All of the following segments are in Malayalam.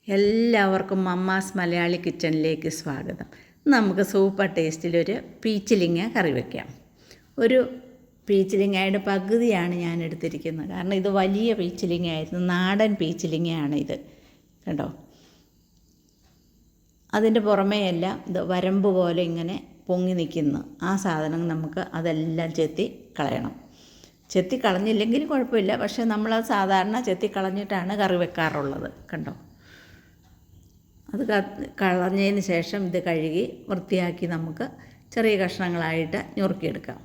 എല്ലാവർക്കും മമ്മാസ് മലയാളി കിച്ചണിലേക്ക് സ്വാഗതം. നമുക്ക് സൂപ്പർ ടേസ്റ്റിലൊരു പീച്ചിലിങ്ങ കറി വയ്ക്കാം. ഒരു പീച്ചിലിങ്ങയുടെ പകുതിയാണ് ഞാൻ എടുത്തിരിക്കുന്നത്. കാരണം ഇത് വലിയ പീച്ചിലിങ്ങയായിരുന്നു, നാടൻ പീച്ചിലിങ്ങയാണ് ഇത്. കണ്ടോ, അതിൻ്റെ പുറമേയെല്ലാം ഇത് വരമ്പ് പോലെ ഇങ്ങനെ പൊങ്ങി നിൽക്കുന്നു. ആ സാധനം നമുക്ക് അതെല്ലാം ചെത്തി കളയണം. ചെത്തി കളഞ്ഞില്ലെങ്കിൽ കുഴപ്പമില്ല, പക്ഷേ നമ്മളത് സാധാരണ ചെത്തി കളഞ്ഞിട്ടാണ് കറി വെക്കാറുള്ളത്. കണ്ടോ, അത് കളഞ്ഞതിന് ശേഷം ഇത് കഴുകി വൃത്തിയാക്കി നമുക്ക് ചെറിയ കഷ്ണങ്ങളായിട്ട് ഞുറുക്കിയെടുക്കാം.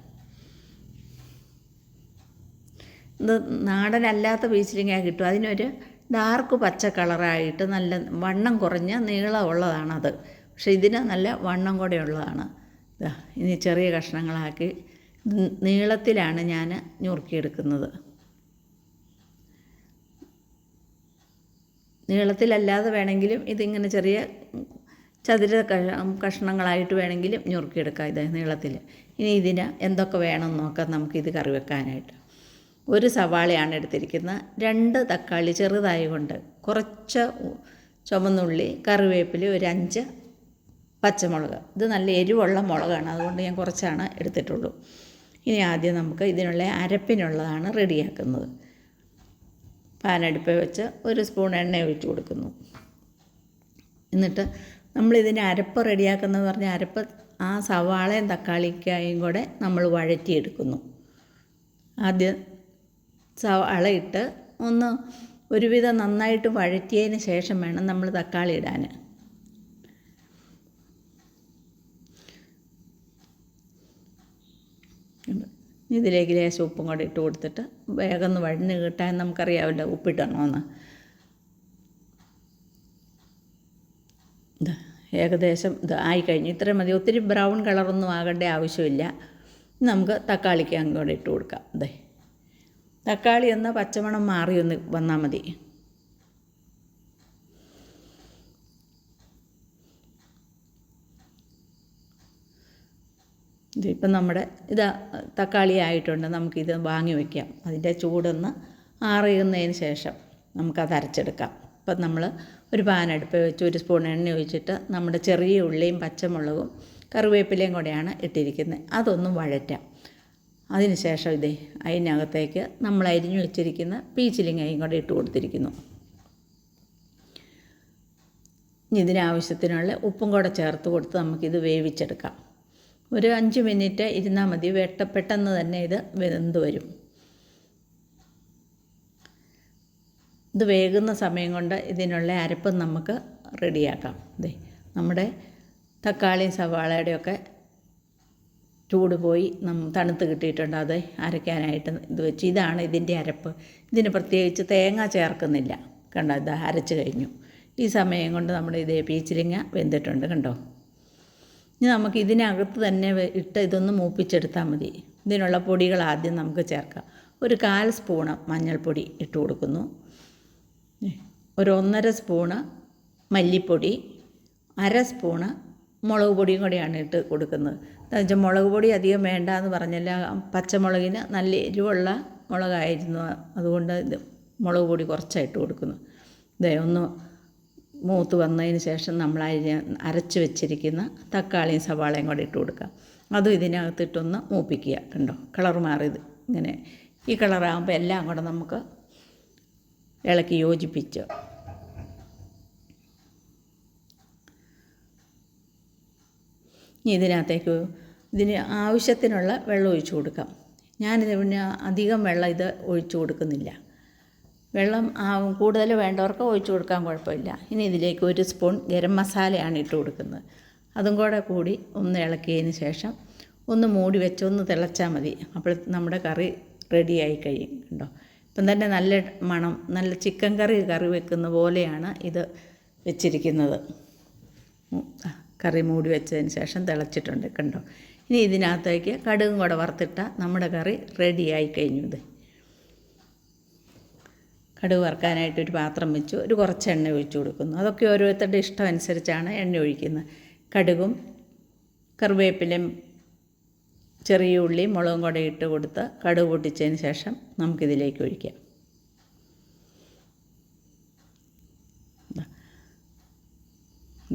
ഇത് നാടനല്ലാത്ത പീച്ചിലിങ്ങ കിട്ടും. അതിനൊരു ഡാർക്ക് പച്ച കളറായിട്ട് നല്ല വണ്ണം കുറഞ്ഞ നീളമുള്ളതാണത്. പക്ഷേ ഇതിന് നല്ല വണ്ണം കൂടെ ഉള്ളതാണ്. ഇനി ചെറിയ കഷ്ണങ്ങളാക്കി നീളത്തിലാണ് ഞാൻ ഞുറുക്കിയെടുക്കുന്നത്. നീളത്തിലല്ലാതെ വേണമെങ്കിലും ഇതിങ്ങനെ ചെറിയ ചതുര കഷ്ണങ്ങളായിട്ട് വേണമെങ്കിലും ഞുറുക്കിയെടുക്കാം. ഇത് നീളത്തിൽ. ഇനി ഇതിന് എന്തൊക്കെ വേണമെന്ന് നോക്കാം നമുക്കിത് കറി വെക്കാനായിട്ട്. ഒരു സവാളയാണ് എടുത്തിരിക്കുന്നത്, 2 തക്കാളി ചെറുതായി കൊണ്ട്, കുറച്ച് ചുവന്നുള്ളി, കറിവേപ്പില, ഒരു 5 പച്ചമുളക്. ഇത് നല്ല എരിവുള്ള മുളകാണ്, അതുകൊണ്ട് ഞാൻ കുറച്ചാണ് എടുത്തിട്ടുള്ളൂ. ഇനി ആദ്യം നമുക്ക് ഇതിനുള്ള അരപ്പിനുള്ളതാണ് റെഡിയാക്കുന്നത്. പാനടുപ്പ് വെച്ച് 1 സ്പൂൺ എണ്ണ ഒഴിച്ച് കൊടുക്കുന്നു. എന്നിട്ട് നമ്മളിതിൻ്റെ അരപ്പ് റെഡിയാക്കുന്നതെന്ന് പറഞ്ഞാൽ അരപ്പ് ആ സവാളയും തക്കാളിക്കായും കൂടെ നമ്മൾ വഴറ്റിയെടുക്കുന്നു. ആദ്യം സവാള ഇട്ട് ഒന്ന് ഒരുവിധം നന്നായിട്ട് വഴറ്റിയതിന് ശേഷം വേണം നമ്മൾ തക്കാളി ഇടാൻ. ഇതിലേക്ക് ലേശം ഉപ്പും കൂടെ ഇട്ട് കൊടുത്തിട്ട് വേഗം ഒന്ന് വഴഞ്ഞ് കിട്ടാൻ നമുക്കറിയാമല്ലോ ഉപ്പിട്ടണമെന്ന്. ഏകദേശം ഇത് ആയിക്കഴിഞ്ഞു, ഇത്രയും മതി. ഒത്തിരി ബ്രൗൺ കളറൊന്നും ആകേണ്ട ആവശ്യമില്ല. നമുക്ക് തക്കാളിക്ക് അങ്ങോട്ട് ഇട്ട് കൊടുക്കാം. തക്കാളി ഒന്ന് പച്ചമണം മാറി ഒന്ന് വന്നാൽ മതി. ഇതിപ്പം നമ്മുടെ തക്കാളി ആയിട്ടുണ്ട്. നമുക്കിത് വാങ്ങി വയ്ക്കാം. അതിൻ്റെ ചൂടൊന്ന് ആറിയുന്നതിന് ശേഷം നമുക്കത് അരച്ചെടുക്കാം. ഇപ്പം നമ്മൾ ഒരു പാനടുപ്പ് വെച്ച് 1 സ്പൂൺ എണ്ണ ഒഴിച്ചിട്ട് നമ്മുടെ ചെറിയ ഉള്ളിയും പച്ചമുളകും കറിവേപ്പിലയും കൂടെയാണ് ഇട്ടിരിക്കുന്നത്. അതൊന്നും വഴറ്റാം. അതിന് ശേഷം അതിനകത്തേക്ക് നമ്മൾ അരിഞ്ഞു വെച്ചിരിക്കുന്ന പീച്ചിലിങ്ങയും കൂടെ ഇട്ട് കൊടുത്തിരിക്കുന്നു. ഇതിനാവശ്യത്തിനുള്ള ഉപ്പും കൂടെ ചേർത്ത് കൊടുത്ത് നമുക്കിത് വേവിച്ചെടുക്കാം. ഒരു 5 മിനിറ്റ് ഇരുന്നാൽ മതി. പെട്ടെന്ന് തന്നെ ഇത് വെന്ത് വരും. ഇത് വേകുന്ന സമയം കൊണ്ട് ഇതിനുള്ള അരപ്പ് നമുക്ക് റെഡിയാക്കാം. നമ്മുടെ തക്കാളിയും സവാളയുടെയൊക്കെ ചൂട് പോയി തണുത്ത് കിട്ടിയിട്ടുണ്ട്. അത് അരയ്ക്കാനായിട്ട് ഇത് വെച്ച് ഇതാണ് ഇതിൻ്റെ അരപ്പ്. ഇതിന് പ്രത്യേകിച്ച് തേങ്ങ ചേർക്കുന്നില്ല. കണ്ടോ, ഇത് അരച്ച് കഴിഞ്ഞു. ഈ സമയം കൊണ്ട് നമ്മുടെ പീച്ചിലിങ്ങ വെന്തിട്ടുണ്ട്. കണ്ടോ, ഇനി നമുക്ക് ഇതിനകത്ത് തന്നെ ഇട്ട് ഇതൊന്ന് മൂപ്പിച്ചെടുത്താൽ മതി. ഇതിനുള്ള പൊടികൾ ആദ്യം നമുക്ക് ചേർക്കാം. ഒരു 1/4 സ്പൂണ് മഞ്ഞൾപ്പൊടി ഇട്ട് കൊടുക്കുന്നു. ഒരു 1.5 സ്പൂണ് മല്ലിപ്പൊടി, 1/2 സ്പൂണ് മുളക് പൊടിയും കൂടെയാണ് ഇട്ട് കൊടുക്കുന്നത്. എന്താണെന്ന് വെച്ചാൽ മുളക് പൊടി അധികം വേണ്ട എന്ന് പറഞ്ഞില്ല. പച്ചമുളകിന് നല്ല എരിവുള്ള മുളകായിരുന്നു, അതുകൊണ്ട് മുളക് പൊടി കുറച്ചായിട്ട് കൊടുക്കുന്നു. ഒന്ന് മൂത്ത് വന്നതിന് ശേഷം നമ്മൾ അരച്ച് വെച്ചിരിക്കുന്ന തക്കാളിയും സവാളയും കൂടെ ഇട്ട് കൊടുക്കാം. അതും ഇതിനകത്തിട്ടൊന്ന് മൂപ്പിക്കുക. കണ്ടോ, കളർ മാറിയത് ഇങ്ങനെ ഈ കളറാകുമ്പോൾ എല്ലാം കൂടെ നമുക്ക് ഇളക്കി യോജിപ്പിച്ച് ഇതിനകത്തേക്ക് ഇതിന് ആവശ്യത്തിനുള്ള വെള്ളം ഒഴിച്ചു കൊടുക്കാം. ഞാനിത് പിന്നെ അധികം വെള്ളം ഒഴിച്ചു കൊടുക്കുന്നില്ല. വെള്ളം കൂടുതൽ വേണ്ടവർക്ക് ഒഴിച്ചു കൊടുക്കാൻ കുഴപ്പമില്ല. ഇനി ഇതിലേക്ക് 1 സ്പൂൺ ഗരം മസാലയാണ് ഇട്ട് കൊടുക്കുന്നത്. അതും കൂടി ഒന്ന് ഇളക്കിയതിന് ശേഷം ഒന്ന് മൂടി വെച്ച് ഒന്ന് തിളച്ചാൽ മതി. അപ്പോൾ നമ്മുടെ കറി റെഡിയായി കഴിയും. കണ്ടോ, ഇപ്പം തന്നെ നല്ല മണം, നല്ല ചിക്കൻ കറി വെക്കുന്ന പോലെയാണ് ഇത് വെച്ചിരിക്കുന്നത്. കറി മൂടി വെച്ചതിന് ശേഷം തിളച്ചിട്ടുണ്ട്. കണ്ടോ, ഇനി ഇതിനകത്തേക്ക് കടുകും കൂടെ വറുത്തിട്ട നമ്മുടെ കറി റെഡിയായി കഴിഞ്ഞു. കടുക് വറുക്കാനായിട്ട് ഒരു പാത്രം വെച്ചു, കുറച്ച് എണ്ണ ഒഴിച്ചു കൊടുക്കുന്നു. അതൊക്കെ ഓരോരുത്തരുടെ ഇഷ്ടം അനുസരിച്ചാണ് എണ്ണ ഒഴിക്കുന്നത്. കടുകും കറിവേപ്പിലയും ചെറിയ ഉള്ളിയും മുളകും കൂടെ ഇട്ട് കൊടുത്ത് കടുക് പൊട്ടിച്ചതിന് ശേഷം നമുക്കിതിലേക്ക് ഒഴിക്കാം.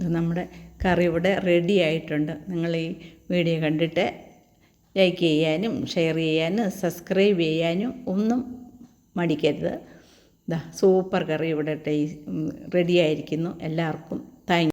ഇത് നമ്മുടെ കറി ഇവിടെ റെഡി ആയിട്ടുണ്ട്. നിങ്ങൾ ഈ വീഡിയോ കണ്ടിട്ട് ലൈക്ക് ചെയ്യാനും ഷെയർ ചെയ്യാനും സബ്സ്ക്രൈബ് ചെയ്യാനും ഒന്നും മടിക്കരുത്. ഇതാ സൂപ്പർ കറി ഇവിടെ റെഡി ആയിരിക്കുന്നു. എല്ലാവർക്കും താങ്ക്